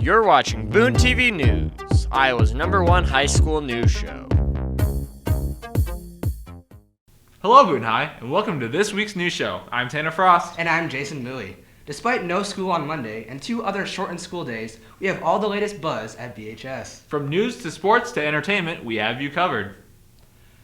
You're watching Boone TV News, Iowa's #1 high school news show. Hello Boone High, and welcome to this week's news show. I'm Tanner Frost. And I'm Jason Bowie. Despite no school on Monday and 2 other shortened school days, we have all the latest buzz at BHS. From news to sports to entertainment, we have you covered.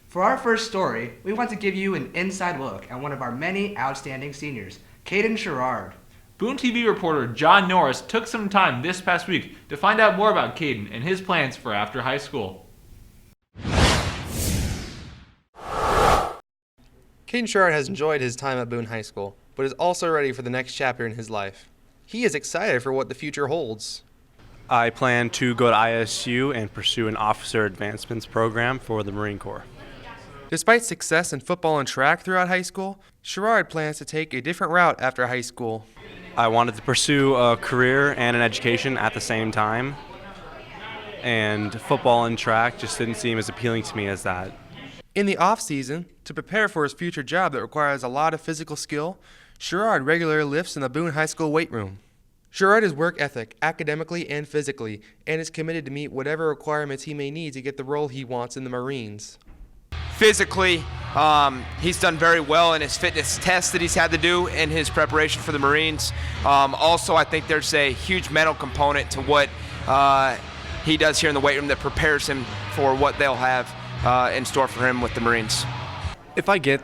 For our first story, we want to give you an inside look at one of our many outstanding seniors, Kaden Sherrard. Boone TV reporter John Norris took some time this past week to find out more about Kaden and his plans for after high school. Kaden Sherrard has enjoyed his time at Boone High School, but is also ready for the next chapter in his life. He is excited for what the future holds. I plan to go to ISU and pursue an officer advancements program for the Marine Corps. Despite success in football and track throughout high school, Sherrard plans to take a different route after high school. I wanted to pursue a career and an education at the same time, and football and track just didn't seem as appealing to me as that. In the off-season, to prepare for his future job that requires a lot of physical skill, Sherrard regularly lifts in the Boone High School weight room. Sherrard is work ethic, academically and physically, and is committed to meet whatever requirements he may need to get the role he wants in the Marines. Physically, he's done very well in his fitness tests that he's had to do in his preparation for the Marines. Also, I think there's a huge mental component to what he does here in the weight room that prepares him for what they'll have in store for him with the Marines. If I get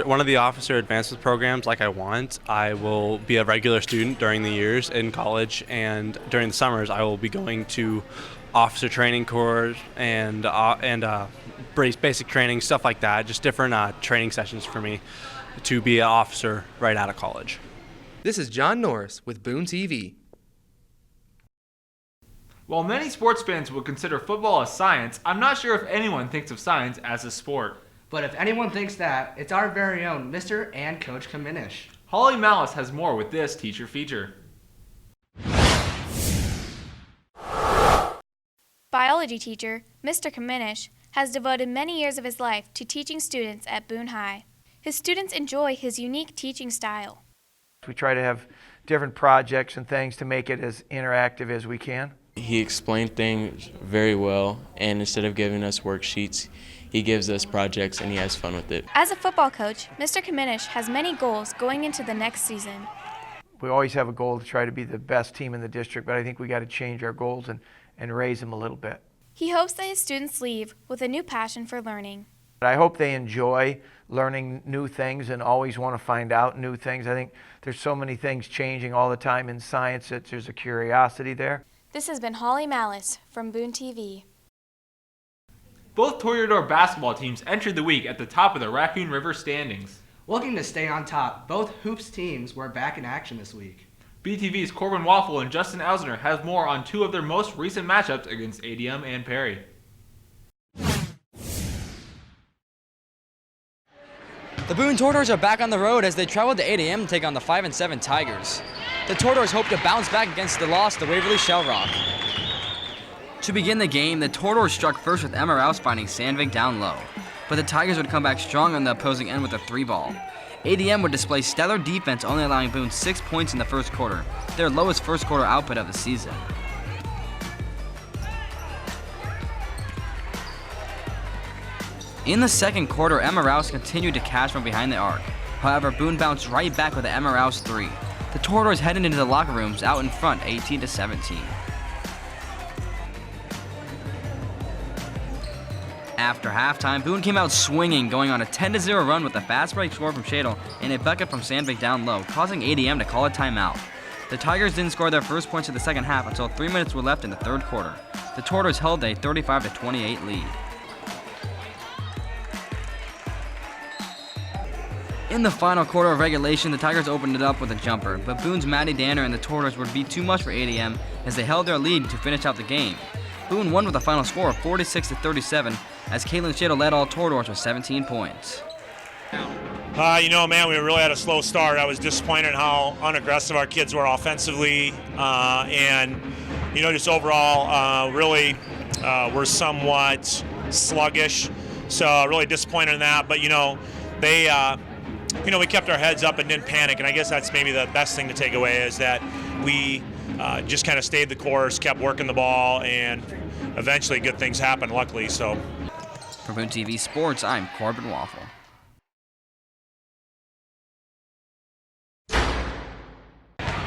one of the officer advancement programs like I want, I will be a regular student during the years in college, and during the summers I will be going to officer training course and basic training, stuff like that, just different training sessions for me to be an officer right out of college. This is John Norris with Boone TV. While many sports fans would consider football as science, I'm not sure if anyone thinks of science as a sport. But if anyone thinks that, it's our very own Mr. and Coach Commish. Holly Malice has more with this teacher feature. Biology teacher, Mr. Commish, has devoted many years of his life to teaching students at Boone High. His students enjoy his unique teaching style. We try to have different projects and things to make it as interactive as we can. He explained things very well, and instead of giving us worksheets, he gives us projects and he has fun with it. As a football coach, Mr. Commish has many goals going into the next season. We always have a goal to try to be the best team in the district, but I think we got to change our goals and raise them a little bit. He hopes that his students leave with a new passion for learning. I hope they enjoy learning new things and always want to find out new things. I think there's so many things changing all the time in science that there's a curiosity there. This has been Holly Malice from Boone TV. Both Toreador basketball teams entered the week at the top of the Raccoon River standings. Looking to stay on top, both Hoops teams were back in action this week. BTV's Corbin Waffle and Justin Elsner has more on 2 of their most recent matchups against ADM and Perry. The Boone Toreadors are back on the road as they travel to 8 a.m. to take on the 5-7 Tigers. The Toreadors hope to bounce back against the loss to Waverly Shell Rock. To begin the game, the Toreadors struck first with Emma Rouse finding Sandvik down low, but the Tigers would come back strong on the opposing end with a 3-ball. ADM would display stellar defense, only allowing Boone 6 points in the first quarter, their lowest first quarter output of the season. In the second quarter, Emma Rouse continued to cash from behind the arc. However, Boone bounced right back with the Emma Rouse 3. The Toreadors headed into the locker rooms out in front 18-17. After halftime, Boone came out swinging, going on a 10-0 run with a fast break score from Shadle and a bucket from Sandvik down low, causing ADM to call a timeout. The Tigers didn't score their first points of the second half until 3 minutes were left in the third quarter. The Toreadors held a 35-28 lead. In the final quarter of regulation, the Tigers opened it up with a jumper, but Boone's Maddie Danner and the Toreadors would be too much for ADM as they held their lead to finish out the game. Boone won with a final score of 46-37 as Caitlin Shadle led all Toreadors with 17 points. Man, we really had a slow start. I was disappointed in how unaggressive our kids were offensively, and just overall, really, we're somewhat sluggish. So really disappointed in that. But we kept our heads up and didn't panic, and I guess that's maybe the best thing to take away is that we just kind of stayed the course, kept working the ball, and eventually good things happened, luckily. So. For Boone TV Sports, I'm Corbin Waffle.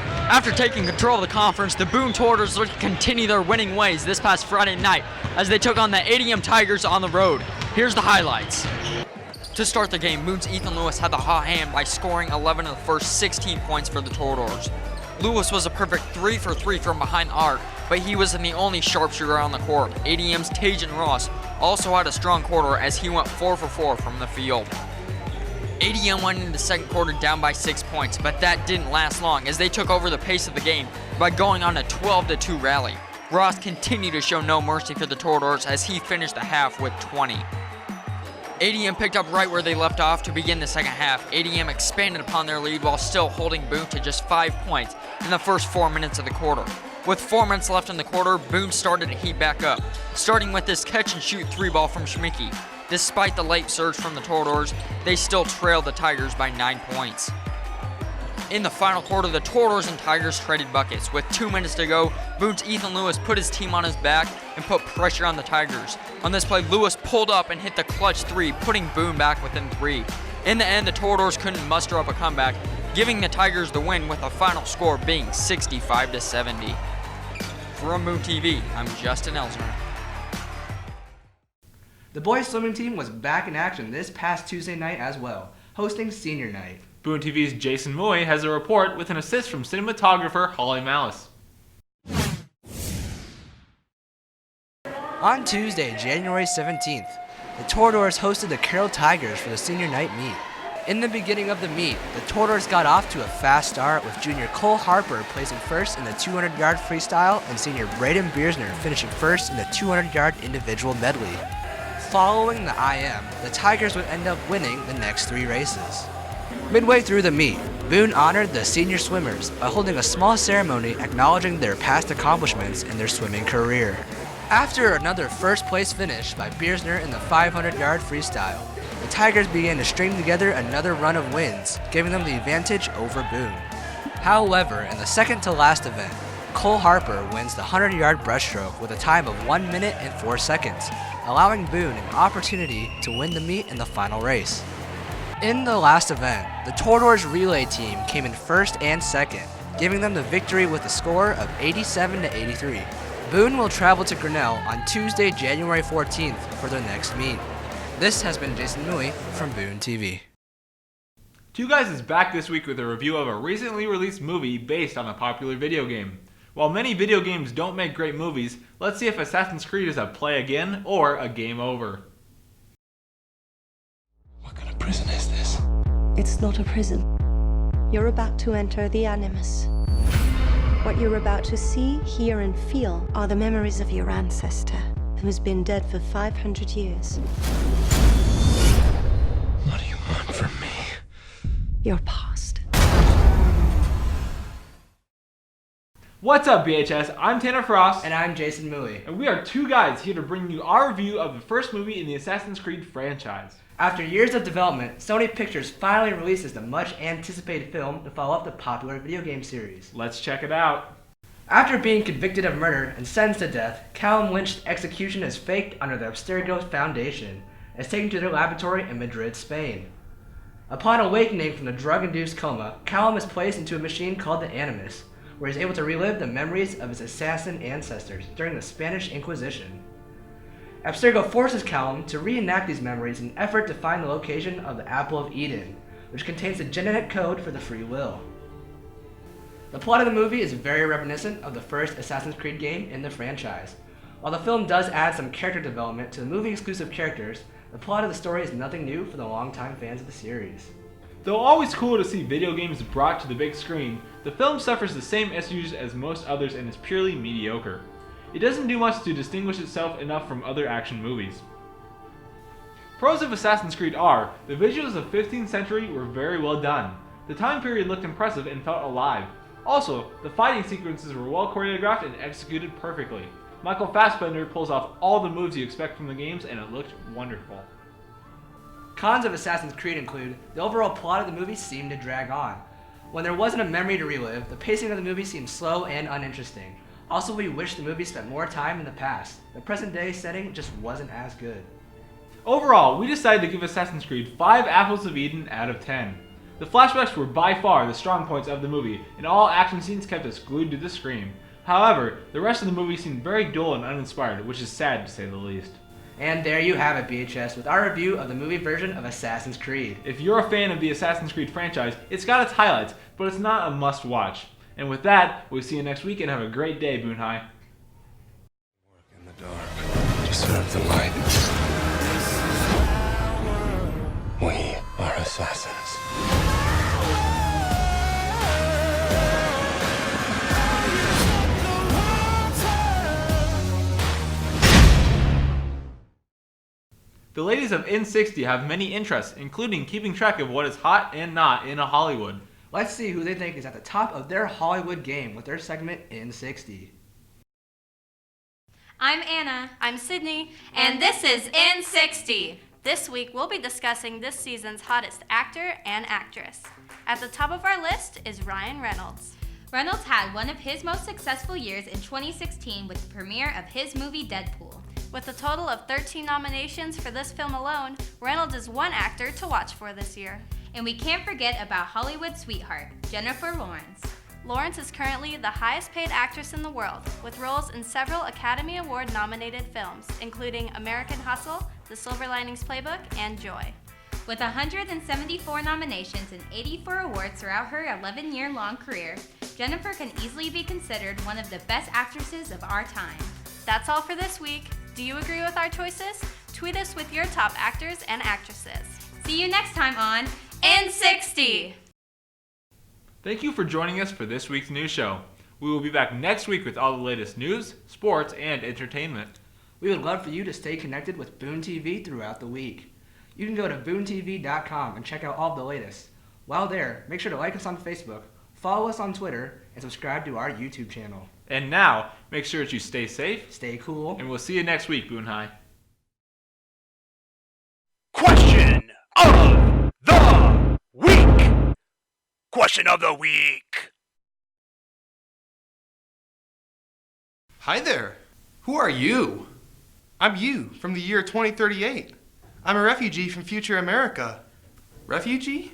After taking control of the conference, the Boone Tortoise looked to continue their winning ways this past Friday night as they took on the ADM Tigers on the road. Here's the highlights. To start the game, Boone's Ethan Lewis had the hot hand by scoring 11 of the first 16 points for the Tortoise. Lewis was a perfect 3 for 3 from behind the arc, but he wasn't the only sharpshooter on the court. ADM's Tajan Ross also had a strong quarter as he went 4 for 4 from the field. ADM went into the second quarter down by 6 points, but that didn't last long as they took over the pace of the game by going on a 12-2 rally. Ross continued to show no mercy for the Tortoise as he finished the half with 20. ADM picked up right where they left off to begin the second half. ADM expanded upon their lead while still holding Boone to just 5 points in the first 4 minutes of the quarter. With 4 minutes left in the quarter, Boone started to heat back up, starting with this catch-and-shoot 3-ball from Schmicky. Despite the late surge from the Tortoise, they still trailed the Tigers by 9 points. In the final quarter, the Tortoise and Tigers traded buckets. With 2 minutes to go, Boone's Ethan Lewis put his team on his back and put pressure on the Tigers. On this play, Lewis pulled up and hit the clutch 3, putting Boone back within 3. In the end, the Tortoise couldn't muster up a comeback, giving the Tigers the win with the final score being 65-70. From Boone TV, I'm Justin Elsner. The boys swimming team was back in action this past Tuesday night as well, hosting senior night. Boone TV's Jason Mui has a report with an assist from cinematographer Holly Malice. On Tuesday, January 17th, the Tortoise hosted the Carroll Tigers for the senior night meet. In the beginning of the meet, the Tortoise got off to a fast start with junior Cole Harper placing first in the 200-yard freestyle and senior Braden Biersner finishing first in the 200-yard individual medley. Following the IM, the Tigers would end up winning the next 3 races. Midway through the meet, Boone honored the senior swimmers by holding a small ceremony acknowledging their past accomplishments in their swimming career. After another first-place finish by Biersner in the 500-yard freestyle, the Tigers began to string together another run of wins, giving them the advantage over Boone. However, in the second-to-last event, Cole Harper wins the 100-yard breaststroke with a time of 1 minute and 4 seconds, allowing Boone an opportunity to win the meet in the final race. In the last event, the Tortoise relay team came in first and second, giving them the victory with a score of 87-83. Boone will travel to Grinnell on Tuesday, January 14th for their next meet. This has been Jason Mui from Boone TV. Two Guys is back this week with a review of a recently released movie based on a popular video game. While many video games don't make great movies, let's see if Assassin's Creed is a play again or a game over. What kind of prison is this? It's not a prison. You're about to enter the Animus. What you're about to see, hear, and feel are the memories of your ancestor, who has been dead for 500 years. What do you want from me? Your past. What's up, BHS? I'm Tanner Frost. And I'm Jason Mui. And we are two guys here to bring you our review of the first movie in the Assassin's Creed franchise. After years of development, Sony Pictures finally releases the much-anticipated film to follow up the popular video game series. Let's check it out. After being convicted of murder and sentenced to death, Callum Lynch's execution is faked under the Abstergo Foundation and is taken to their laboratory in Madrid, Spain. Upon awakening from the drug-induced coma, Callum is placed into a machine called the Animus, where he is able to relive the memories of his assassin ancestors during the Spanish Inquisition. Abstergo forces Callum to reenact these memories in an effort to find the location of the Apple of Eden, which contains the genetic code for the free will. The plot of the movie is very reminiscent of the first Assassin's Creed game in the franchise. While the film does add some character development to the movie-exclusive characters, the plot of the story is nothing new for the longtime fans of the series. Though always cool to see video games brought to the big screen, the film suffers the same issues as most others and is purely mediocre. It doesn't do much to distinguish itself enough from other action movies. Pros of Assassin's Creed are, the visuals of 15th century were very well done. The time period looked impressive and felt alive. Also, the fighting sequences were well choreographed and executed perfectly. Michael Fassbender pulls off all the moves you expect from the games and it looked wonderful. Cons of Assassin's Creed include, the overall plot of the movie seemed to drag on. When there wasn't a memory to relive, the pacing of the movie seemed slow and uninteresting. Also, we wish the movie spent more time in the past. The present day setting just wasn't as good. Overall, we decided to give Assassin's Creed 5 Apples of Eden out of 10. The flashbacks were by far the strong points of the movie, and all action scenes kept us glued to the screen. However, the rest of the movie seemed very dull and uninspired, which is sad to say the least. And there you have it, BHS, with our review of the movie version of Assassin's Creed. If you're a fan of the Assassin's Creed franchise, it's got its highlights, but it's not a must-watch. And with that, we'll see you next week and have a great day, Boone High. Work in the dark to serve the light. We are assassins. The ladies of N60 have many interests, including keeping track of what is hot and not in Hollywood. Let's see who they think is at the top of their Hollywood game with their segment N60. I'm Anna. I'm Sydney. And this is N60. This week we'll be discussing this season's hottest actor and actress. At the top of our list is Ryan Reynolds. Reynolds had one of his most successful years in 2016 with the premiere of his movie Deadpool. With a total of 13 nominations for this film alone, Reynolds is one actor to watch for this year. And we can't forget about Hollywood sweetheart, Jennifer Lawrence. Lawrence is currently the highest paid actress in the world, with roles in several Academy Award nominated films, including American Hustle, The Silver Linings Playbook, and Joy. With 174 nominations and 84 awards throughout her 11-year-long career, Jennifer can easily be considered one of the best actresses of our time. That's all for this week. Do you agree with our choices? Tweet us with your top actors and actresses. See you next time on N60! Thank you for joining us for this week's news show. We will be back next week with all the latest news, sports, and entertainment. We would love for you to stay connected with Boone TV throughout the week. You can go to BooneTV.com and check out all of the latest. While there, make sure to like us on Facebook, follow us on Twitter, and subscribe to our YouTube channel. And now, make sure that you stay safe, stay cool, and we'll see you next week, Boone High. Question of the week. Question of the week. Hi there. Who are you? I'm you from the year 2038. I'm a refugee from future America. Refugee?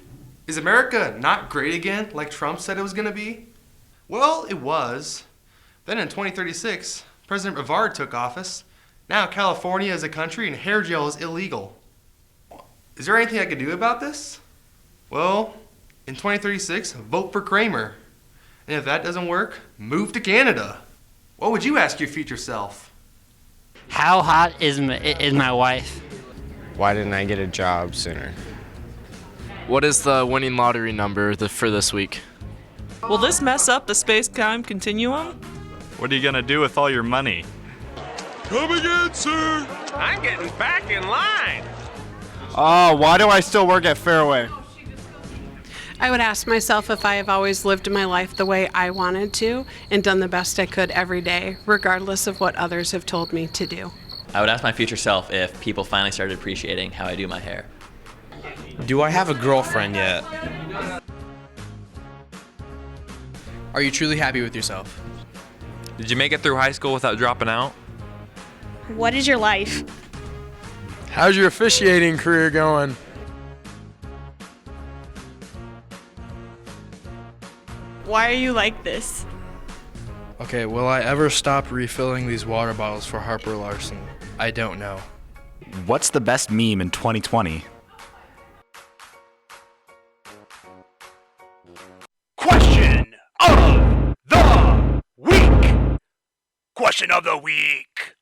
Is America not great again like Trump said it was going to be? Well, it was. Then in 2036, President Rivard took office. Now California is a country and hair gel is illegal. Is there anything I could do about this? Well, in 2036, vote for Kramer. And if that doesn't work, move to Canada. What would you ask your future self? How hot is my wife? Why didn't I get a job sooner? What is the winning lottery number for this week? Will this mess up the space-time continuum? What are you gonna do with all your money? Come again, sir. I'm getting back in line. Why do I still work at Fairway? I would ask myself if I have always lived my life the way I wanted to and done the best I could every day, regardless of what others have told me to do. I would ask my future self if people finally started appreciating how I do my hair. Do I have a girlfriend yet? Are you truly happy with yourself? Did you make it through high school without dropping out? What is your life? How's your officiating career going? Why are you like this? Okay, will I ever stop refilling these water bottles for Harper Larson? I don't know. What's the best meme in 2020? Question of the week. Question of the week.